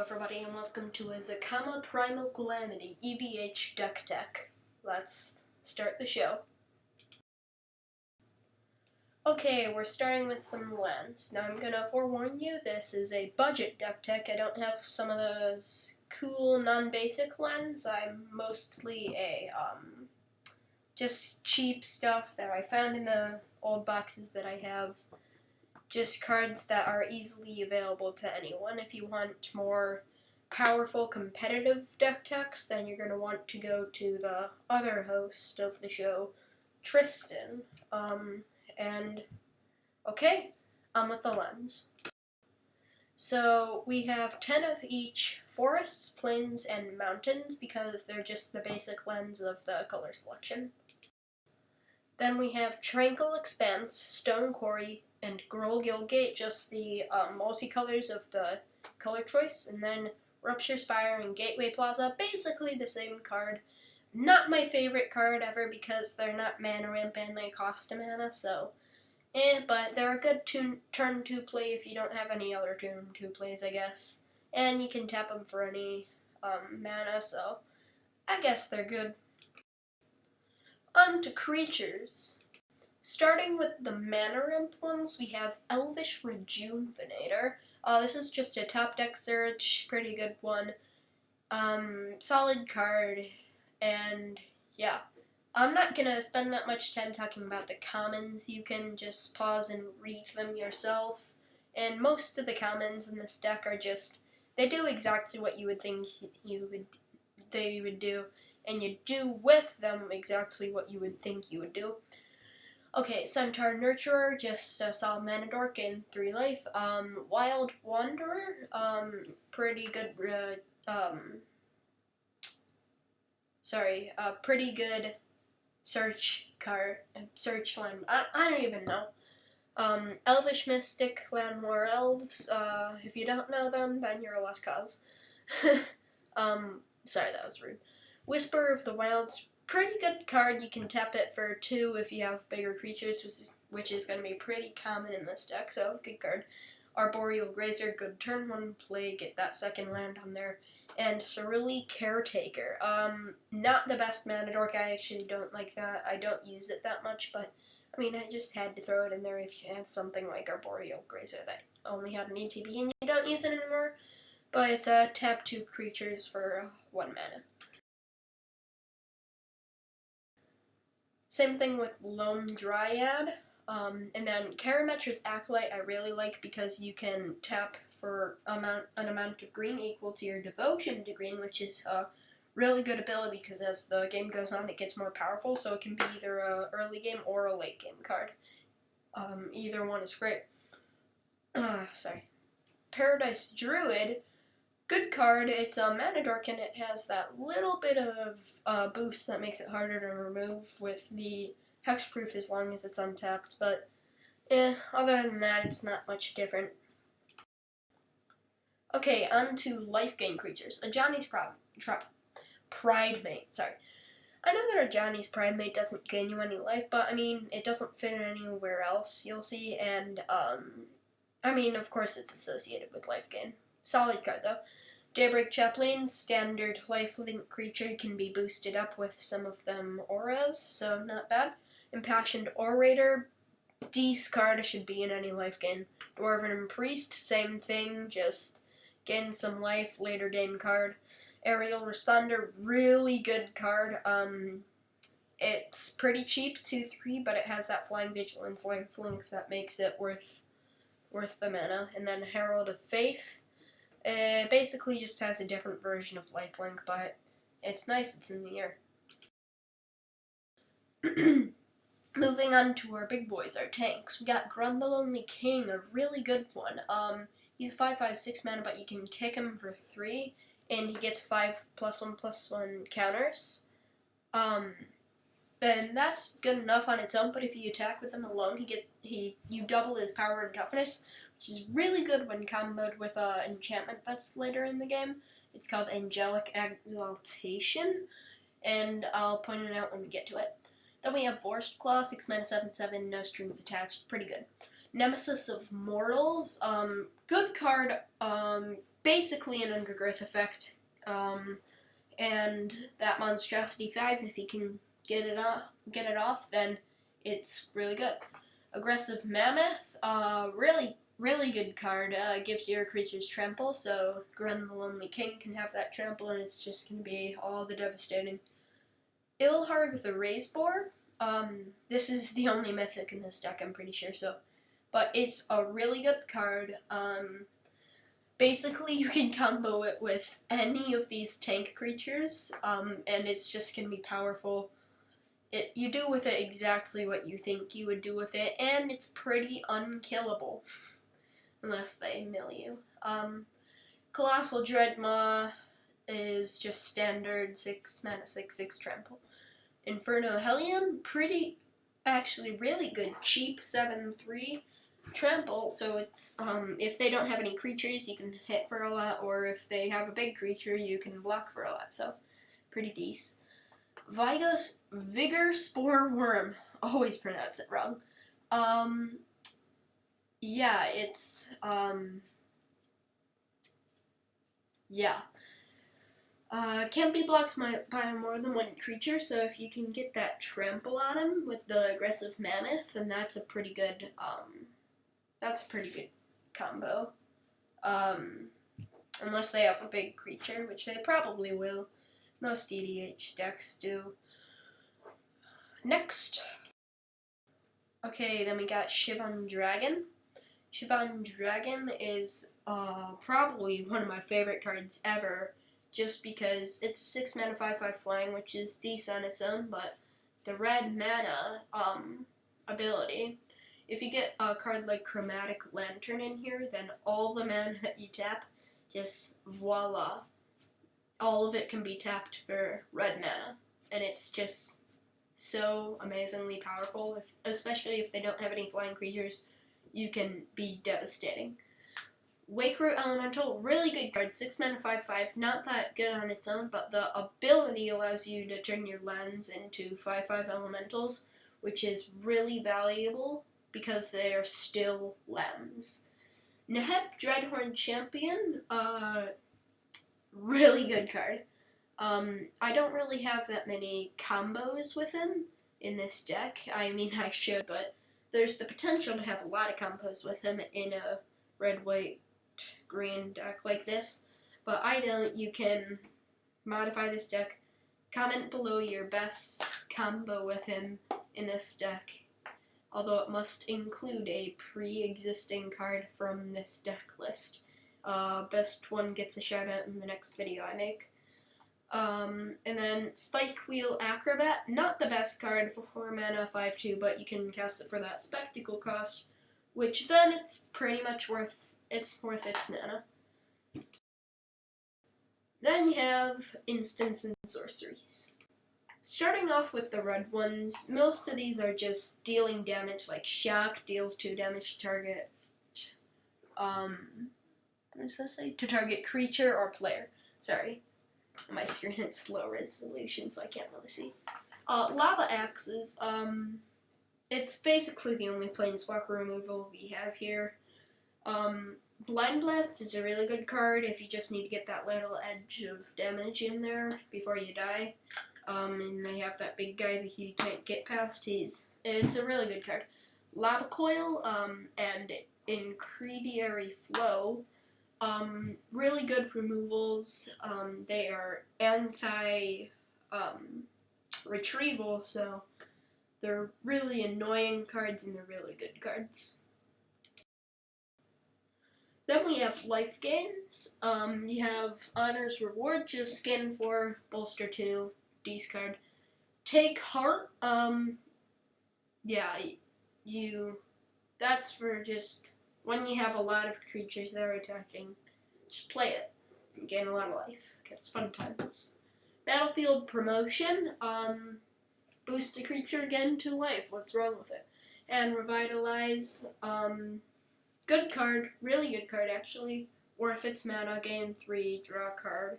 everybody, and welcome to a Zacama Primal Calamity EDH deck. Let's start the show. Okay, we're starting with some lands. Now I'm gonna forewarn you, this is a budget deck. I don't have some of those cool non-basic lands. I'm mostly a just cheap stuff that I found in the old boxes that I have. Just cards that are easily available to anyone. If you want more powerful competitive decks, then you're going to want to go to the other host of the show, Tristan. Okay, on with the lens. So we have 10 of each forests, plains, and mountains because they're just the basic lens of the color selection. Then we have Tranquil Expanse, Stone Quarry, and Gruul Gate, just the multicolors of the color choice, and then Rupture Spire and Gateway Plaza, basically the same card. Not my favorite card ever because they're not mana ramp and they cost a mana, so but they're a good turn 2 play if you don't have any other turn 2 plays, I guess. And you can tap them for any mana, so I guess they're good. On to creatures. Starting with the mana ramp ones, we have Elvish Rejuvenator. This is just a top deck search, pretty good one. Solid card, and yeah. I'm not gonna spend that much time talking about the commons. You can just pause and read them yourself. And most of the commons in this deck are just, they do exactly what you would think they would do, and you do with them exactly what you would think you would do. Okay, Centaur Nurturer, just a solid mana dork in 3 life. Wild Wanderer, pretty good, pretty good search card, search land. I don't even know. Elvish Mystic, Land War Elves, if you don't know them, then you're a lost cause. Sorry, that was rude. Whisper of the Wilds, pretty good card. You can tap it for 2 if you have bigger creatures, which is going to be pretty common in this deck, so good card. Arboreal Grazer, good turn 1 play, get that second land on there. And Cerulean Caretaker, not the best mana dork. I actually don't like that. I don't use it that much, but I mean, I just had to throw it in there if you have something like Arboreal Grazer that only had an ETB and you don't use it anymore. But it's a tap 2 creatures for 1 mana. Same thing with Lone Dryad. And then Karametra's Acolyte I really like because you can tap for an amount of green equal to your devotion to green, which is a really good ability because as the game goes on it gets more powerful, so it can be either a early game or a late game card. Either one is great. Paradise Druid, good card. It's a mana dork and it has that little bit of boost that makes it harder to remove with the hexproof as long as it's untapped, but other than that, it's not much different. Okay, on to life gain creatures. Ajani's Pridemate, sorry. I know that Ajani's Pridemate doesn't gain you any life, but I mean, it doesn't fit anywhere else, you'll see, and I mean, of course it's associated with life gain. Solid card, though. Daybreak Chaplain, standard lifelink creature, can be boosted up with some of them auras, so not bad. Impassioned Orator, D's card should be in any life gain. Dwarven Priest, same thing, just gain some life, later gain card. Aerial Responder, really good card. It's pretty cheap, 2/3, but it has that Flying Vigilance lifelink that makes it worth the mana. And then Herald of Faith, basically just has a different version of lifelink, but it's nice, it's in the air. Moving on to our big boys, our tanks. We got Grun the Lonely King, a really good one. He's a 5/5/6 mana, but you can kick him for 3, and he gets 5+1/+1 counters. And that's good enough on its own, but if you attack with him alone, you double his power and toughness, which is really good when comboed with an enchantment that's later in the game. It's called Angelic Exaltation, and I'll point it out when we get to it. Then we have Vorst Claw, 6 mana, 7/7, no strings attached, pretty good. Nemesis of Mortals, good card, basically an undergrowth effect. And that monstrosity 5, if he can get it off, then it's really good. Aggressive Mammoth, really good card. Gives your creatures trample, so Gren the Lonely King can have that trample, and it's just going to be all the devastating. Ilharg the Razeboar, this is the only mythic in this deck, I'm pretty sure, but it's a really good card. Basically, you can combo it with any of these tank creatures, and it's just going to be powerful. You do with it exactly what you think you would do with it, and it's pretty unkillable, unless they mill you. Colossal Dreadmaw is just standard 6 mana, 6/6 trample. Inferno Hellion, actually really good, cheap 7/3 trample, so it's, if they don't have any creatures, you can hit for a lot, or if they have a big creature, you can block for a lot, so pretty decent. Vigor Spore Worm, always pronounce it wrong. Yeah, it's, yeah. Can't be blocked by more than one creature, so if you can get that trample on him with the aggressive Mammoth, then that's a pretty good combo. Unless they have a big creature, which they probably will. Most EDH decks do. Next. Okay, then we got Shivan Dragon. Shivan Dragon is probably one of my favorite cards ever, just because it's a 6 mana 5/5 flying, which is decent on its own, but the red mana ability, if you get a card like Chromatic Lantern in here, then all the mana that you tap, just voila, all of it can be tapped for red mana, and it's just so amazingly powerful, especially if they don't have any flying creatures. You can be devastating. Wakeroot Elemental, really good card, 6 mana 5/5, not that good on its own, but the ability allows you to turn your lands into 5/5 elementals, which is really valuable because they are still lands. Neheb Dreadhorn Champion, really good card. I don't really have that many combos with him in this deck. I mean, I should, but there's the potential to have a lot of combos with him in a red, white, green deck like this, but I don't. You can modify this deck. Comment below your best combo with him in this deck, although it must include a pre-existing card from this deck list. Best one gets a shout out in the next video I make. And then Spike Wheel Acrobat, not the best card for 4 mana 5/2, but you can cast it for that spectacle cost, which then it's pretty much worth its mana. Then you have instants and sorceries. Starting off with the red ones, most of these are just dealing damage, like Shock deals 2 damage to target, what does that say? To target creature or player. Sorry. On my screen it's low resolution, so I can't really see. Lava Axes, it's basically the only planeswalker removal we have here. Blind Blast is a really good card if you just need to get that little edge of damage in there before you die. And they have that big guy that you can't get past. It's a really good card. Lava Coil, and Incrediary Flow, really good removals. They are anti-retrieval, so they're really annoying cards and they're really good cards. Then we have life gains. You have Honor's Reward, just skin 4, bolster 2, discard. Take Heart, yeah, that's for just when you have a lot of creatures that are attacking, just play it and gain a lot of life, because it's fun times. Battlefield Promotion, boost a creature again to life, what's wrong with it? And Revitalize, good card, really good card actually, worth its mana, gain 3, draw a card.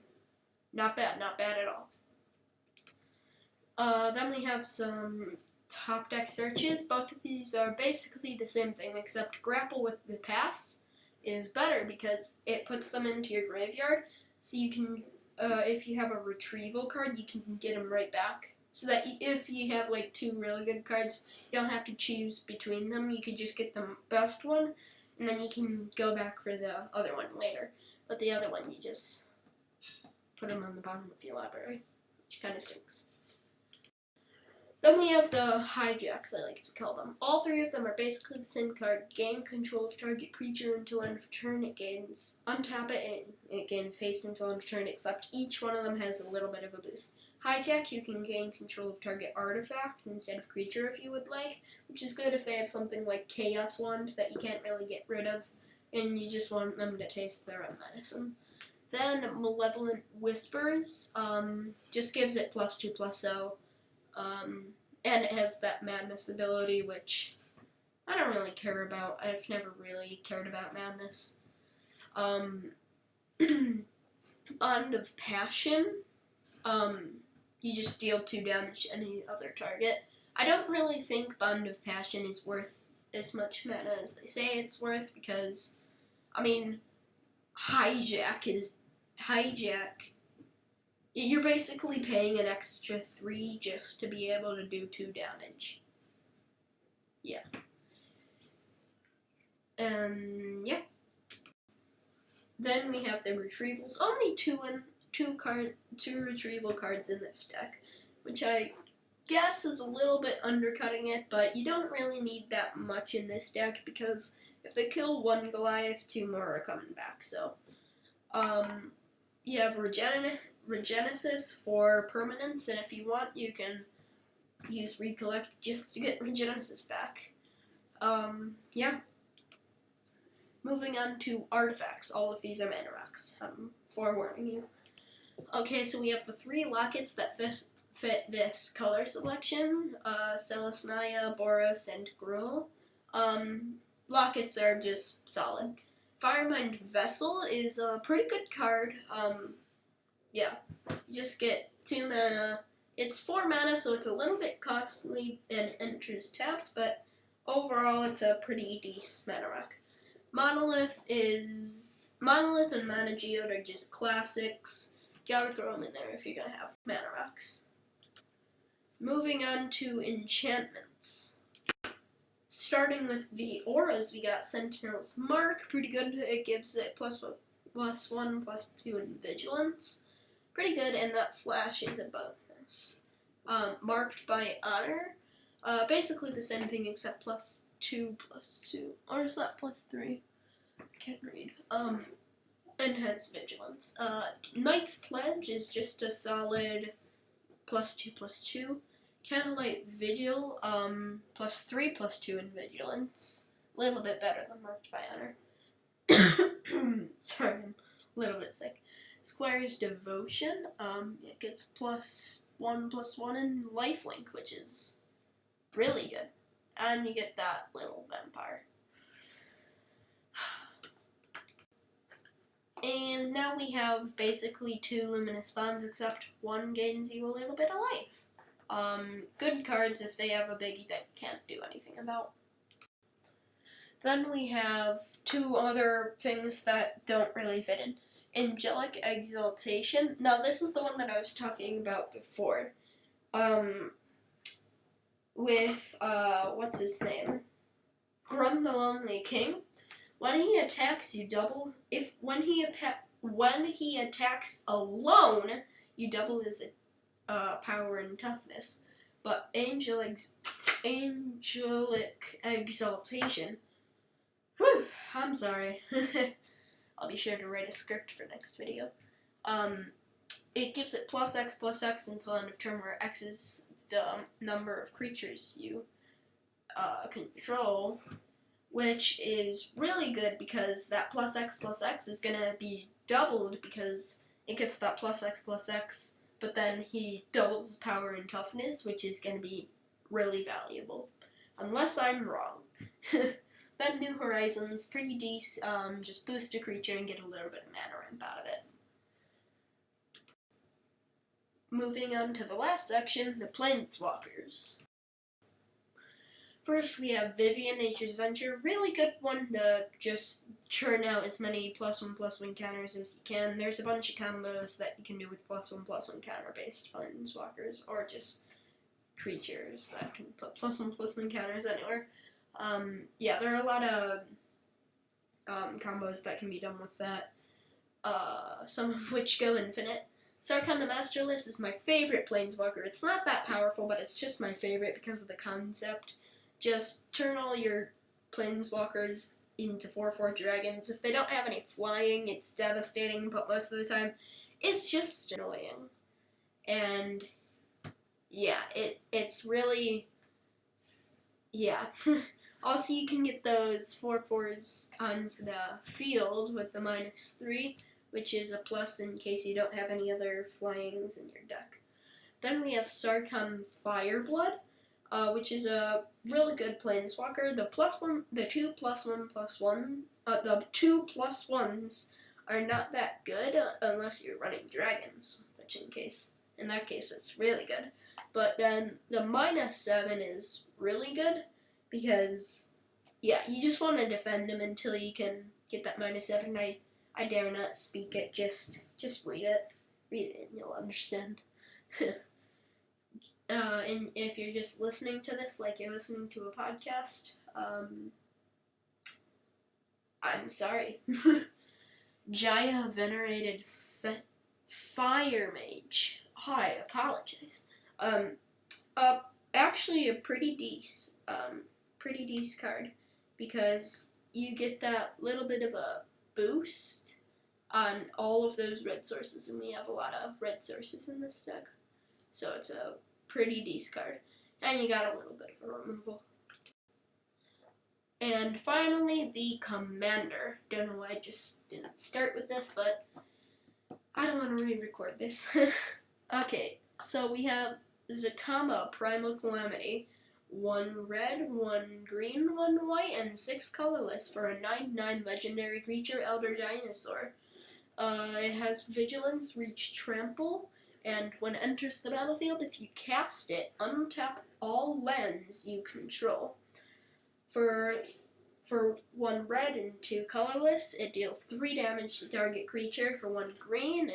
Not bad at all. Then we have some top deck searches. Both of these are basically the same thing, except Grapple with the Pass is better because it puts them into your graveyard, so you can, if you have a retrieval card, you can get them right back. So that if you have like 2 really good cards, you don't have to choose between them. You could just get the best one, and then you can go back for the other one later. But the other one, you just put them on the bottom of your library, which kind of stinks. Then we have the hijacks, I like to call them. All 3 of them are basically the same card. Gain control of target creature until end of turn. It gains, untap it, and it gains haste until end of turn, except each one of them has a little bit of a boost. Hijack, you can gain control of target artifact instead of creature if you would like, which is good if they have something like Chaos Wand that you can't really get rid of, and you just want them to taste their own medicine. Then Malevolent Whispers, just gives it +2/+0, and it has that Madness ability, which I don't really care about. I've never really cared about Madness. Bond of Passion, you just deal 2 damage to any other target. I don't really think Bond of Passion is worth as much mana as they say it's worth because, I mean, Hijack, you're basically paying an extra 3 just to be able to do 2 damage. Yeah. Yeah. Then we have the retrievals. Only 2 retrieval cards in this deck, which I guess is a little bit undercutting it, but you don't really need that much in this deck because if they kill 1 Goliath, 2 more are coming back. So, you have Regenesis for permanence, and if you want, you can use Recollect just to get Regenesis back. Yeah. Moving on to artifacts. All of these are mana rocks. I'm forewarning you. Okay, so we have the 3 lockets that fit this color selection. Celestia, Boros, and Gruul. Lockets are just solid. Firemind Vessel is a pretty good card. Yeah. You just get 2 mana. It's 4 mana, so it's a little bit costly and enters tapped, but overall it's a pretty decent mana rock. Monolith and Mana Geode are just classics. You gotta throw them in there if you're gonna have mana rocks. Moving on to enchantments. Starting with the auras, we got Sentinel's Mark, pretty good. It gives it +1/+2 in Vigilance. Pretty good, and that Flash is a bonus. Marked by Honor, basically the same thing except +2/+2, or is that +3? I can't read. And has Vigilance. Knight's Pledge is just a solid +2/+2. Candlelight Vigil, +3/+2 in Vigilance. A little bit better than Marked by Honor. Sorry, I'm a little bit sick. Squire's Devotion, it gets +1/+1 in Lifelink, which is really good. And you get that little vampire. And now we have basically 2 Luminous Bonds, except 1 gains you a little bit of life. Good cards if they have a biggie that you can't do anything about. Then we have 2 other things that don't really fit in. Angelic Exaltation. Now this is the one that I was talking about before. With, what's his name? Grum the Lonely King. When he attacks, you double. When he attacks alone, you double his power and toughness. But Angelic Exaltation. Whew, I'm sorry. I'll be sure to write a script for next video. It gives it +X/+X until end of turn, where X is the number of creatures you control, which is really good because that +X/+X is going to be doubled because it gets that +X/+X, but then he doubles his power and toughness, which is going to be really valuable. Unless I'm wrong. Then New Horizons, pretty decent, just boost a creature and get a little bit of mana ramp out of it. Moving on to the last section, the Planeswalkers. First, we have Vivian, Nature's Venture. Really good one to just churn out as many +1/+1 counters as you can. There's a bunch of combos that you can do with +1/+1 counter-based Planeswalkers, or just creatures that can put +1/+1 counters anywhere. Yeah, there are a lot of combos that can be done with that, some of which go infinite. Sarkhan the Masterless is my favorite Planeswalker. It's not that powerful, but it's just my favorite because of the concept. Just turn all your Planeswalkers into 4/4 dragons. If they don't have any flying, it's devastating, but most of the time, it's just annoying. And yeah, it's really, yeah. Also, you can get those 4/4s onto the field with the -3, which is a plus in case you don't have any other flyings in your deck. Then we have Sarkhan Fireblood, which is a really good Planeswalker. The two plus ones are not that good unless you're running dragons, which in that case it's really good. But then the -7 is really good because, yeah, you just want to defend him until you can get that -7. I dare not speak it. Just read it. Read it and you'll understand. And if you're just listening to this like you're listening to a podcast, I'm sorry. Jaya Venerated Fire Mage. I apologize. Actually a pretty decent card, because you get that little bit of a boost on all of those red sources, and we have a lot of red sources in this deck. So it's a pretty decent card. And you got a little bit of a removal. And finally, the Commander. Don't know why I just didn't start with this, but I don't want to re-record this. Okay, so we have Zacama, Primal Calamity. 1 red, 1 green, 1 white, and 6 colorless for a 9/9 legendary creature, Elder Dinosaur. It has Vigilance, Reach, Trample, and when it enters the battlefield, if you cast it, untap all lands you control. For 1 red and 2 colorless, it deals 3 damage to target creature. For 1 green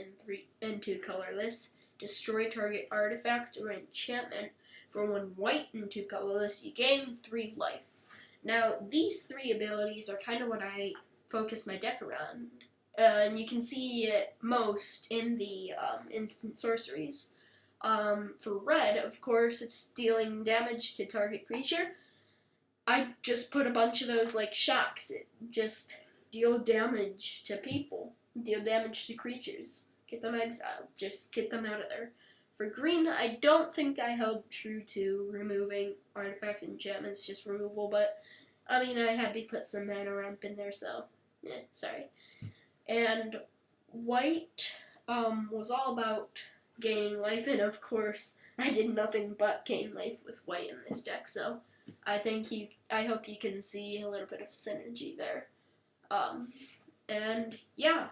and 2 colorless, destroy target artifact or enchantment. For 1 white and 2 colorless, you gain 3 life. Now, these 3 abilities are kind of what I focus my deck around. And you can see it most in the instant sorceries. For red, of course, it's dealing damage to target creature. I just put a bunch of those like shocks. It just deal damage to people, deal damage to creatures, get them exiled, just get them out of there. For green, I don't think I held true to removing artifacts and enchantments, just removal, but I mean, I had to put some mana ramp in there, so yeah, sorry. And white was all about gaining life, and of course, I did nothing but gain life with white in this deck, so I hope you can see a little bit of synergy there. And yeah.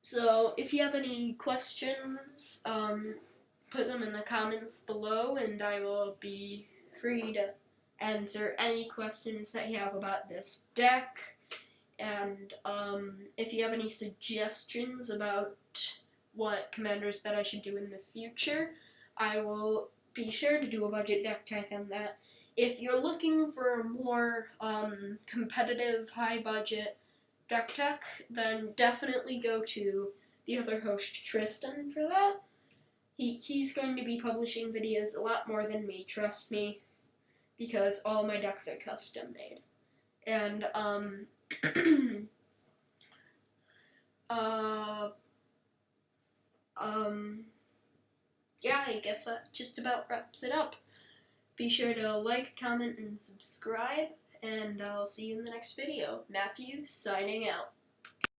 So if you have any questions, put them in the comments below, and I will be free to answer any questions that you have about this deck. And if you have any suggestions about what commanders that I should do in the future, I will be sure to do a budget deck tech on that. If you're looking for a more competitive, high-budget deck tech, then definitely go to the other host, Tristan, for that. He's going to be publishing videos a lot more than me, trust me, because all my decks are custom made. And, yeah, I guess that just about wraps it up. Be sure to like, comment, and subscribe, and I'll see you in the next video. Matthew, signing out.